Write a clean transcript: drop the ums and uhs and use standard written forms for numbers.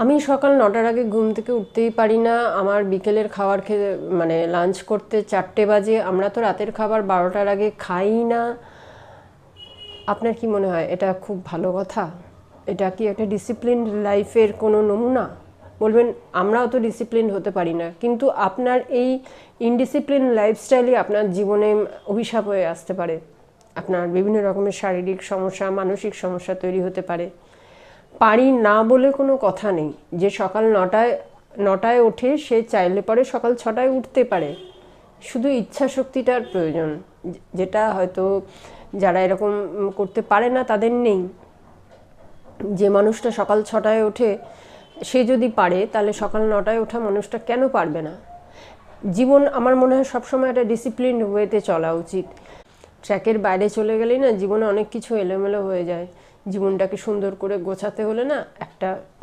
আমি সকাল ৯টার আগে ঘুম থেকে উঠতেই পারি না। আমার বিকেলের খাবার খেতে মানে লাঞ্চ করতে 4টে বাজে। আমরা তো রাতের খাবার 12টার আগে খাই না। আপনার কি মনে হয় এটা খুব ভালো কথা? এটা কি একটা ডিসিপ্লিনড লাইফের কোনো নমুনা? বলবেন আমরাও তো ডিসিপ্লিন হতে পারি না, কিন্তু আপনার এই ইনডিসিপ্লিন লাইফস্টাইলই আপনার জীবনে অভিশাপ হয়ে আসতে পারে। আপনার বিভিন্ন রকমের শারীরিক সমস্যা, মানসিক সমস্যা তৈরি হতে পারে। পারি না বলে কোনো কথা নেই। যে সকাল ৯টায় ওঠে সে চাইলে পরে সকাল 6টায় উঠতে পারে। শুধু ইচ্ছা শক্তিটার প্রয়োজন, যেটা হয়তো যারা এরকম করতে পারে না তাদের নেই। যে মানুষটা সকাল 6টায় ওঠে সে যদি পারে, তাহলে সকাল 9টায় ওঠা মানুষটা কেন পারবে না? জীবন আমার মনে হয় সবসময় একটা ডিসিপ্লিনড ওয়েতে চলা উচিত। ট্র্যাকের বাইরে চলে গেলেই না জীবনে অনেক কিছু এলোমেলো হয়ে যায়। জীবনটাকে সুন্দর করে গোছাতে হলে না একটা